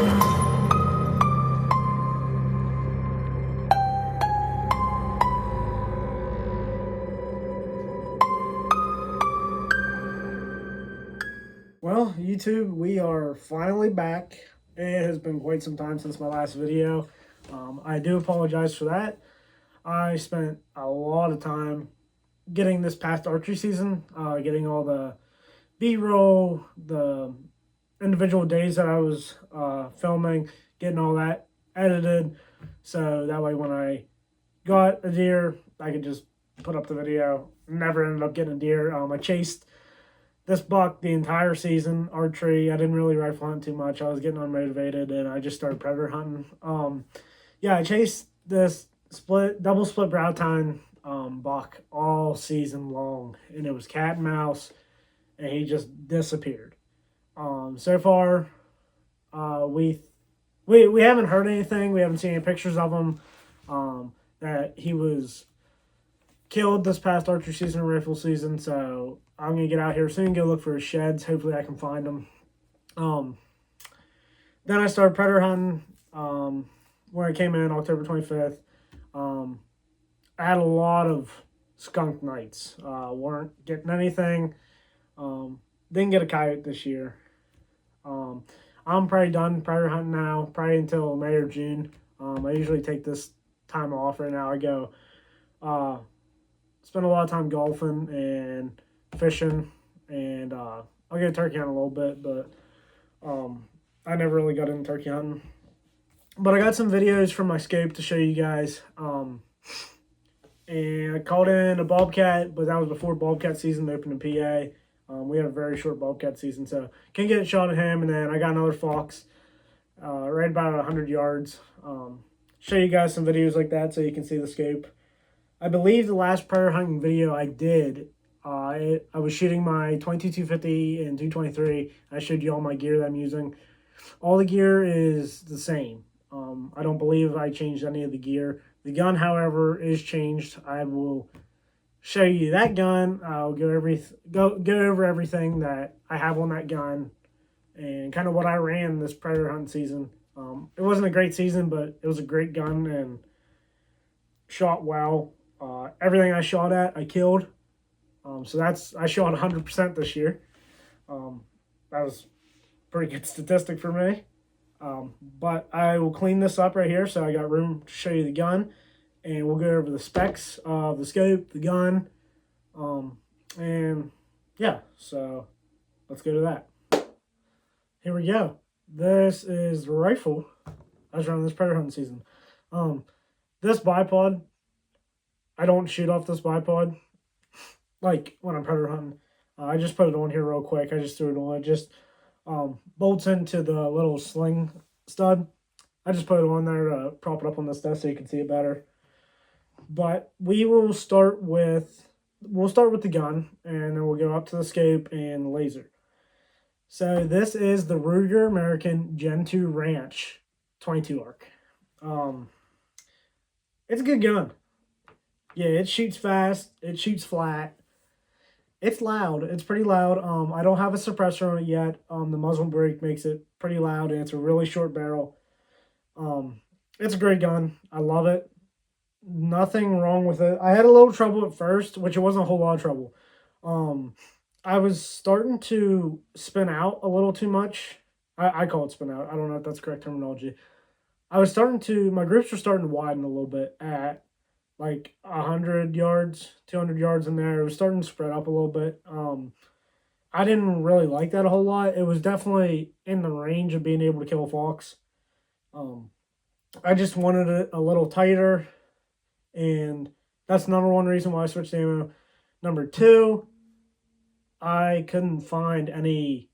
Well, YouTube, we are finally back. It has been quite some time since my last video. I do apologize for that. I spent a lot of time getting this past archery season, getting all the B-roll, the individual days that I was filming, getting all that edited. So that way when I got a deer, I could just put up the video. Never ended up getting a deer. I chased this buck the entire season, archery. I didn't really rifle hunt too much. I was getting unmotivated, and I just started predator hunting. Yeah, I chased this double split brow tine buck all season long, and it was cat and mouse, and he just disappeared. So far, we haven't heard anything. We haven't seen any pictures of him. That he was killed this past archery season, rifle season. So I'm gonna get out here soon, go look for his sheds. Hopefully, I can find him. Then I started predator hunting. Where I came in October 25th. I had a lot of skunk nights. Weren't getting anything. Didn't get a coyote this year. I'm probably done predator hunting now, probably until May or June. I usually take this time off right now. I go spend a lot of time golfing and fishing, and I'll go turkey hunting a little bit, but I never really got into turkey hunting. But I got some videos from my scope to show you guys. And I called in a bobcat, but that was before bobcat season opened in PA. We had a very short bobcat season, so can't get a shot at him. And then I got another fox right about 100 yards. Show you guys some videos like that so you can see the scope. I believe the last predator hunting video I did, I was shooting my 22-250 and 223. I showed you all my gear that I'm using. All the gear is the same. I don't believe I changed any of the gear. The gun, however, is changed. I will show you that gun. I'll go over everything that I have on that gun and kind of what I ran this predator hunt season. It wasn't a great season, but it was a great gun and shot well. Everything I shot at, I killed. So I shot 100% this year. That was a pretty good statistic for me. But I will clean this up right here, so I got room to show you the gun, and we'll go over the specs of the scope, the gun, and yeah, so let's go to that. Here we go. This is the rifle I was running this predator hunting season. This bipod, I don't shoot off this bipod like when I'm predator hunting. I just put it on here real quick. I just threw it on. It just bolts into the little sling stud. I just put it on there to prop it up on this desk so you can see it better. But we will start with the gun, and then we'll go up to the scope and the laser. So this is the Ruger American Gen 2 Ranch 22 arc. It's a good gun. Yeah, it shoots fast. It shoots flat. It's loud. It's pretty loud. I don't have a suppressor on it yet. The muzzle brake makes it pretty loud, and it's a really short barrel. It's a great gun. I love it. Nothing wrong with it. I had a little trouble at first, which it wasn't a whole lot of trouble. I was starting to spin out a little too much. I call it spin out. I don't know if that's correct terminology. My groups were starting to widen a little bit at like 100 yards, 200 yards in there. It was starting to spread up a little bit. I didn't really like that a whole lot. It was definitely in the range of being able to kill a fox. I just wanted it a little tighter, and that's number one reason why I switched ammo. Number two, I couldn't find any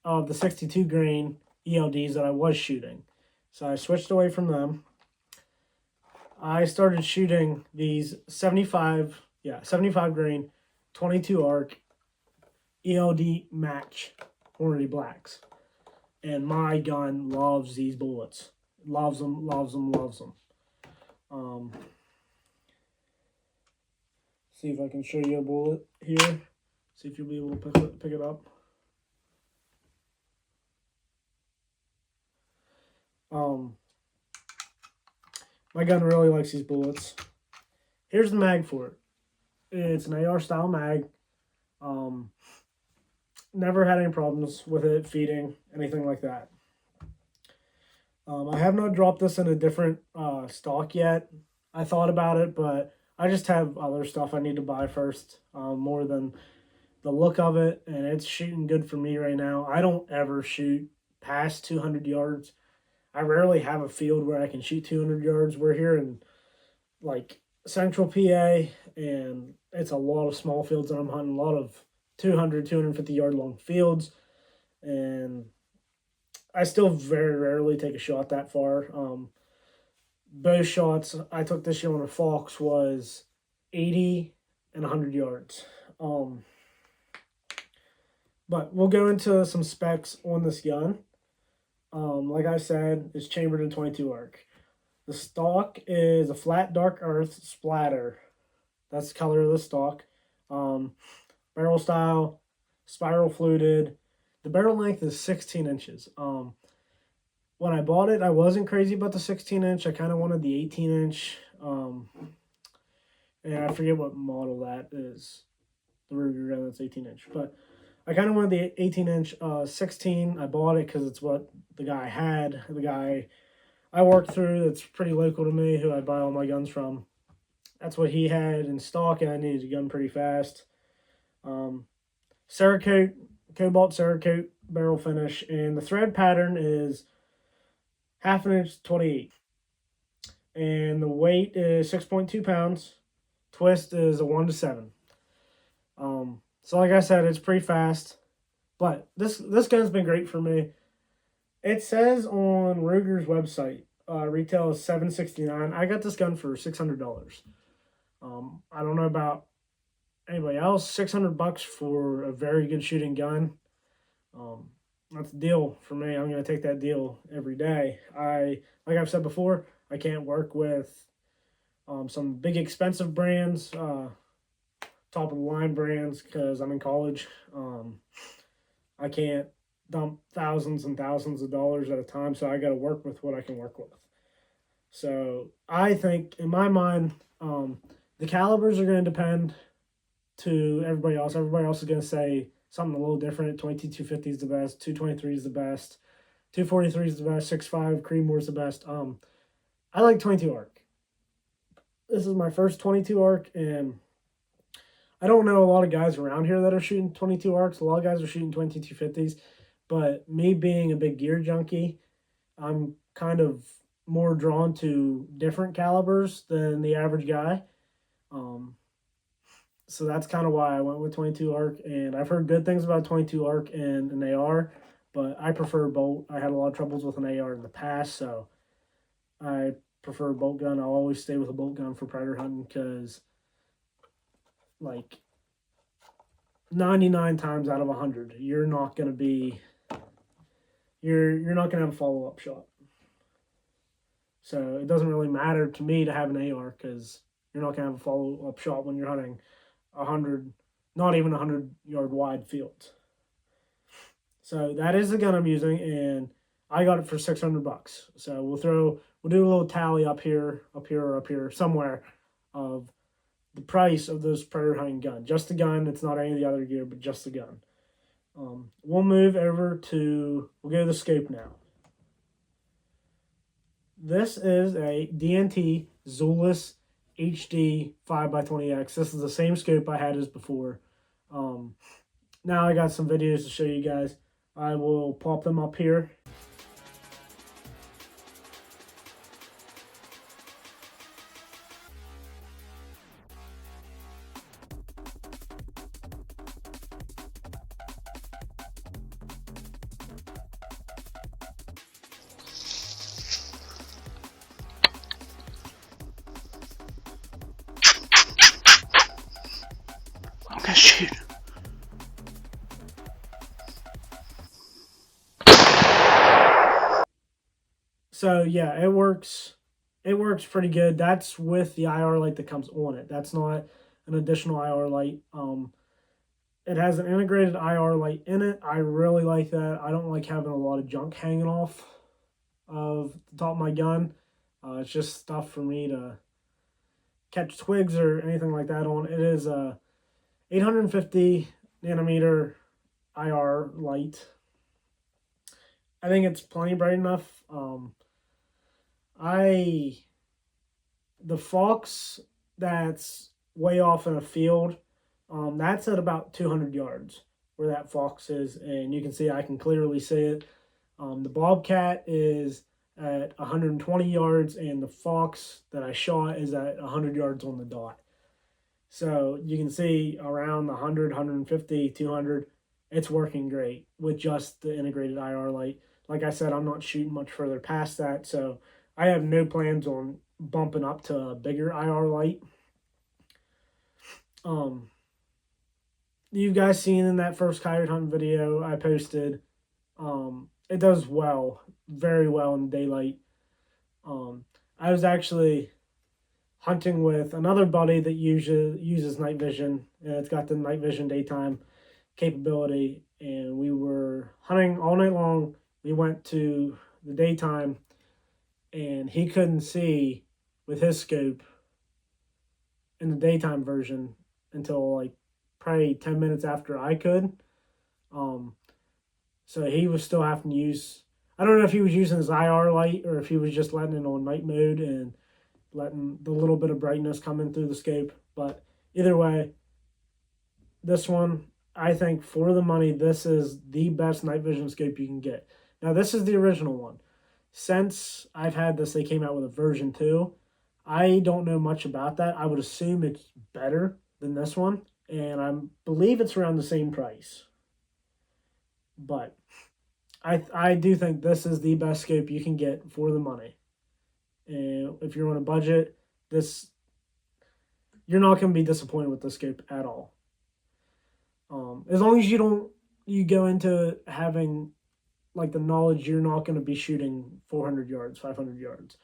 of the 62 grain ELDs that I was shooting. So I switched away from them. I started shooting these 75 grain 22 arc ELD match Hornady Blacks. And my gun loves these bullets. Loves them, loves them, loves them. See if I can show you a bullet here. See if you'll be able to pick it up. Um, my gun really likes these bullets. Here's the mag for it. It's an AR style mag. Um, Never had any problems with it feeding, anything like that. I have not dropped this in a different stock yet. I thought about it, but I just have other stuff I need to buy first, more than the look of it, and it's shooting good for me right now. I don't ever shoot past 200 yards. I rarely have a field where I can shoot 200 yards. We're here in like central PA, and it's a lot of small fields that I'm hunting, a lot of 200, 250 yard long fields, and I still very rarely take a shot that far. Both shots I took this year on a Fox was 80 and 100 yards. But we'll go into some specs on this gun. Like I said, it's chambered in 22 arc. The stock is a flat dark earth splatter. That's the color of the stock. Barrel style, spiral fluted. The barrel length is 16 inches. When I bought it, I wasn't crazy about the 16-inch. I kind of wanted the 18-inch. And I forget what model that is. The Ruger gun that's 18-inch. But I kind of wanted the 18-inch 16. I bought it because it's what the guy had. The guy I worked through that's pretty local to me, who I buy all my guns from. That's what he had in stock, and I needed a gun pretty fast. Cerakote, Cobalt Cerakote barrel finish, and the thread pattern is 1/2 inch 28, and the weight is 6.2 pounds. Twist is a 1-7. So like I said, it's pretty fast, but this gun's been great for me. It says on Ruger's website, retail is $769. I got this gun for $600. I don't know about anybody else. $600 for a very good shooting gun. That's a deal for me. I'm going to take that deal every day. Like I've said before, I can't work with some big expensive brands, top of the line brands, because I'm in college. I can't dump thousands and thousands of dollars at a time, so I got to work with what I can work with. So I think, in my mind, the calibers are going to depend to everybody else. Everybody else is going to say something a little different. 22-250 is the best. 223 is the best. 243 is the best. 6.5 Creedmoor is the best. I like 22 arc. This is my first 22 arc, and I don't know a lot of guys around here that are shooting 22 arcs. A lot of guys are shooting 22-250s, but me being a big gear junkie, I'm kind of more drawn to different calibers than the average guy. So that's kind of why I went with 22 arc, and I've heard good things about 22 arc and an AR, but I prefer bolt. I had a lot of troubles with an AR in the past, so I prefer a bolt gun. I'll always stay with a bolt gun for predator hunting because, like, 99 times out of 100, you're not going to have a follow-up shot. So it doesn't really matter to me to have an AR because you're not going to have a follow-up shot when you're hunting 100, not even 100-yard wide fields. So that is the gun I'm using, and I got it for $600. So we'll do a little tally up here, somewhere, of the price of this predator hunting gun. Just the gun. It's not any of the other gear, but just the gun. We'll move over we'll go to the scope now. This is a DNT Zulus HD 5x20X. This is the same scope I had as before. Now I got some videos to show you guys. I will pop them up here. I'm gonna shoot. So yeah, it works. It works pretty good. That's with the IR light that comes on it. That's not an additional IR light. It has an integrated IR light in it. I really like that. I don't like having a lot of junk hanging off of the top of my gun. It's just stuff for me to catch twigs or anything like that on. It is a 850 nanometer IR light. I think it's plenty bright enough. I the fox that's way off in a field, that's at about 200 yards where that fox is, and you can see I can clearly see it. The bobcat is at 120 yards, and the fox that I shot is at 100 yards on the dot. So you can see around 100, 150, 200, it's working great with just the integrated IR light. Like I said, I'm not shooting much further past that, so I have no plans on bumping up to a bigger IR light. Um, you guys seen in that first coyote hunt video I posted, it does well, very well in daylight. I was actually hunting with another buddy that uses night vision, and it's got the night vision daytime capability, and we were hunting all night long. We went to the daytime, and he couldn't see with his scope in the daytime version until like probably 10 minutes after I could. Um, so he was still having to use, I don't know if he was using his IR light or if he was just letting it on night mode and letting the little bit of brightness come in through the scope. But either way, this one, I think for the money, this is the best night vision scope you can get. Now, this is the original one. Since I've had this, they came out with a version 2. I don't know much about that. I would assume it's better than this one, and I believe it's around the same price. But I do think this is the best scope you can get for the money. And if you're on a budget, this you're not going to be disappointed with the scope at all. As long as you go into having like the knowledge you're not going to be shooting 400 yards, 500 yards.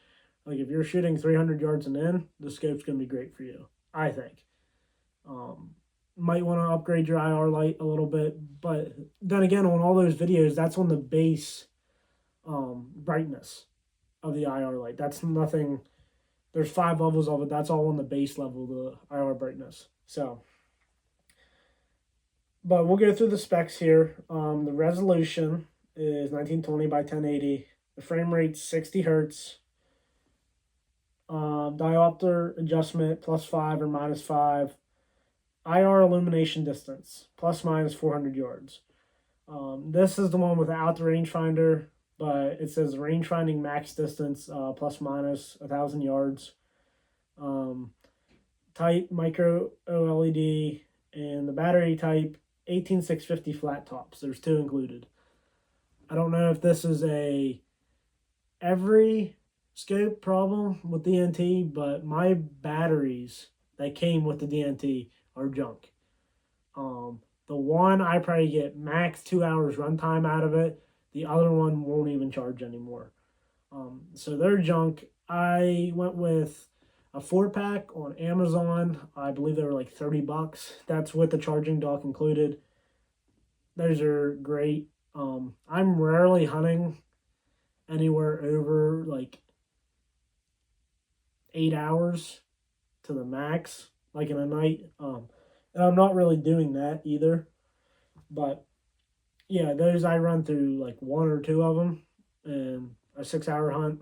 Like if you're shooting 300 yards and in, the scope's going to be great for you, I think. Might want to upgrade your IR light a little bit, but then again, on all those videos, that's on the base brightness of the IR light. That's nothing. There's 5 levels of it. That's all on the base level, the IR brightness. So, but we'll go through the specs here. The resolution is 1920 by 1080. The frame rate's 60 hertz. Diopter adjustment +5 or -5. IR illumination distance ±400 yards. This is the one without the rangefinder, but it says rangefinding max distance ±1,000 yards. Type micro OLED, and the battery type 18650 flat tops. There's 2 included. I don't know if this is a every scope problem with DNT, but my batteries that came with the DNT are junk. The one I probably get max 2 hours runtime out of it. The other one won't even charge anymore. So they're junk. I went with a 4-pack on Amazon. I believe they were like $30. That's with the charging dock included. Those are great. I'm rarely hunting anywhere over like 8 hours to the max, like in a night. And I'm not really doing that either. But yeah, those I run through like 1 or 2 of them and a 6-hour hunt,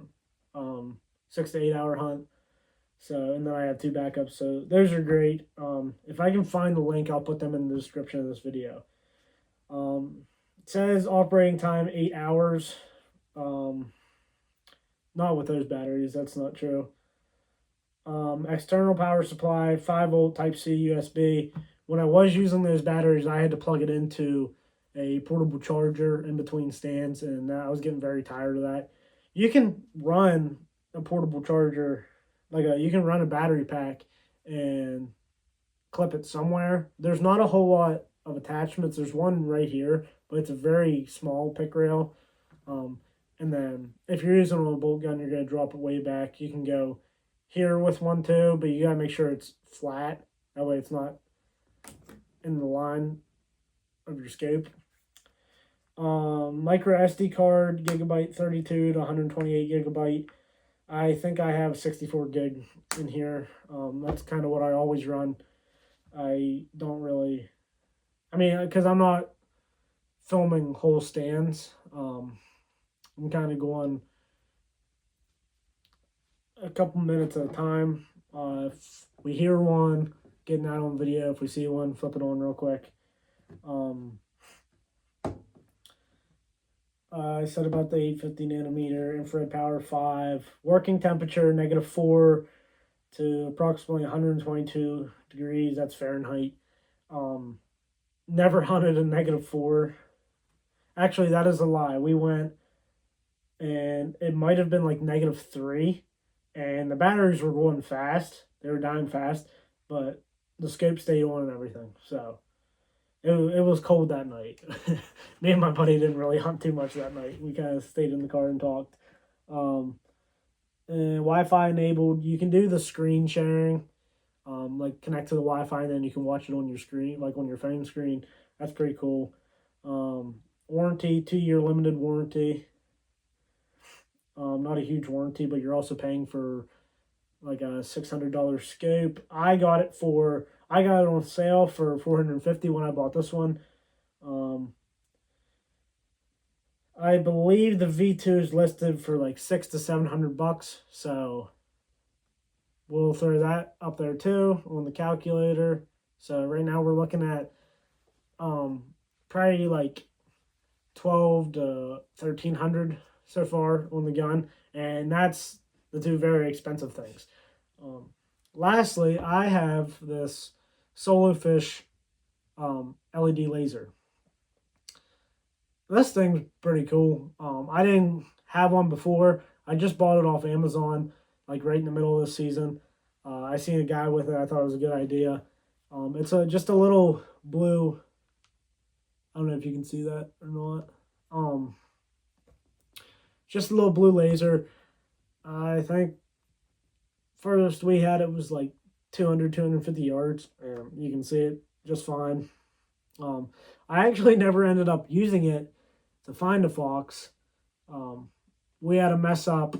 6 to 8 hour hunt. So, and then I have 2 backups. So those are great. If I can find the link, I'll put them in the description of this video. It says operating time 8 hours. Not with those batteries. That's not true. External power supply, 5-volt Type-C USB. When I was using those batteries, I had to plug it into a portable charger in between stands, and I was getting very tired of that. You can run a portable charger, you can run a battery pack and clip it somewhere. There's not a whole lot of attachments. There's one right here, but it's a very small pick rail. And then if you're using a bolt gun, you're going to drop it way back. You can go here with one too, but you got to make sure it's flat. That way it's not in the line of your scope. Micro SD card, gigabyte 32 to 128 gigabyte. I think I have 64 gig in here. That's kind of what I always run. I don't really, I mean, because I'm not filming whole stands. I'm kind of going a couple minutes at a time. If we hear one, getting that on video. If we see one, flip it on real quick. I said about the 850 nanometer infrared power 5, working temperature -4 to approximately 122 degrees. That's Fahrenheit. Never hunted a -4. Actually, that is a lie. We went and it might have been like -3, and the batteries were going fast. They were dying fast, but the scope stayed on and everything. So it was cold that night. Me and my buddy didn't really hunt too much that night. We kind of stayed in the car and talked. And Wi-Fi enabled. You can do the screen sharing, like connect to the Wi-Fi, and then you can watch it on your screen, like on your phone screen. That's pretty cool. Warranty, 2-year limited warranty. Not a huge warranty, but you're also paying for like a $600 scope. I got it on sale for $450 when I bought this one. I believe the V2 is listed for like $600 to $700, so we'll throw that up there too on the calculator. So right now we're looking at probably like 12 to 1300 so far on the gun, and that's the two very expensive things. Lastly, I have this Solofish LED laser. This thing's pretty cool. I didn't have one before. I just bought it off Amazon, like right in the middle of the season. I seen a guy with it. I thought it was a good idea. It's just a little blue. I don't know if you can see that or not. Just a little blue laser. I think furthest we had it was like 200, 250 yards. And you can see it just fine. I actually never ended up using it to find a fox. We had a mess up.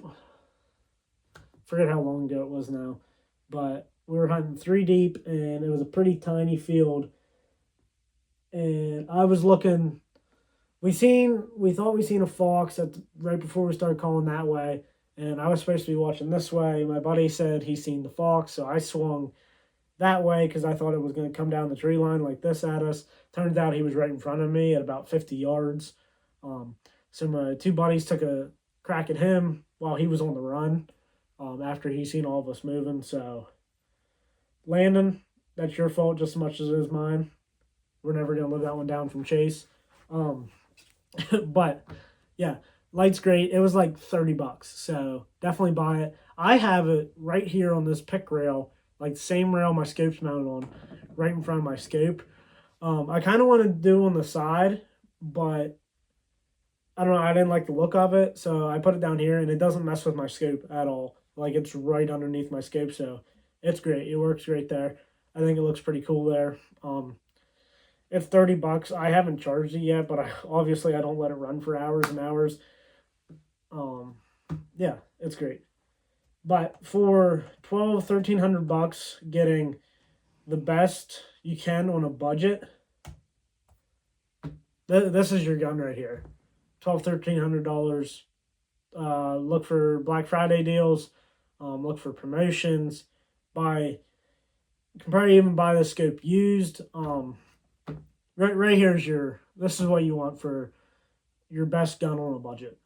Forget how long ago it was now, but we were hunting 3 deep, and it was a pretty tiny field. And I was looking. We thought we seen a fox right before we started calling that way, and I was supposed to be watching this way. My buddy said he seen the fox, so I swung that way because I thought it was going to come down the tree line like this at us. Turns out he was right in front of me at about 50 yards. So my two buddies took a crack at him while he was on the run after he seen all of us moving. So, Landon, that's your fault just as much as it is mine. We're never going to live that one down from Chase. But, yeah, light's great. It was like $30, so definitely buy it. I have it right here on this pick rail, like the same rail my scope's mounted on, right in front of my scope. I kind of want to do on the side, but I don't know. I didn't like the look of it, so I put it down here, and it doesn't mess with my scope at all. Like, it's right underneath my scope, so it's great. It works great there. I think it looks pretty cool there. It's $30. I haven't charged it yet, but obviously I don't let it run for hours and hours. Yeah, it's great. But for $1,200-1,300, getting the best you can on a budget, this is your gun right here. $1,200-1,300. Look for Black Friday deals. Look for promotions. You can probably even buy the scope used. Right here's this is what you want for your best gun on a budget.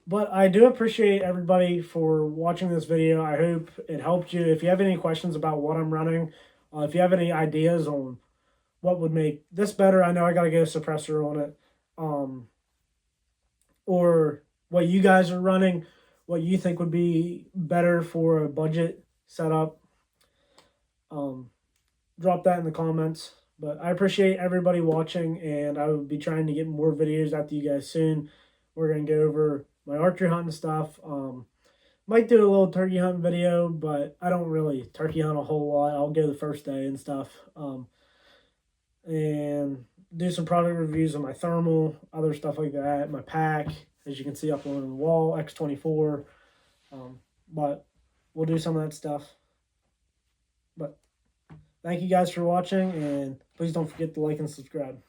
But I do appreciate everybody for watching this video. I hope it helped you. If you have any questions about what I'm running, if you have any ideas on what would make this better, I know I got to get a suppressor on it. Or what you guys are running, what you think would be better for a budget setup. Drop that in the comments. But I appreciate everybody watching, and I will be trying to get more videos out to you guys soon. We're going to go over my archery hunting stuff. Might do a little turkey hunting video, but I don't really turkey hunt a whole lot. I'll go the first day and stuff. And do some product reviews of my thermal, other stuff like that, my pack, as you can see up on the wall, X24. But we'll do some of that stuff. But thank you guys for watching, and please don't forget to like and subscribe.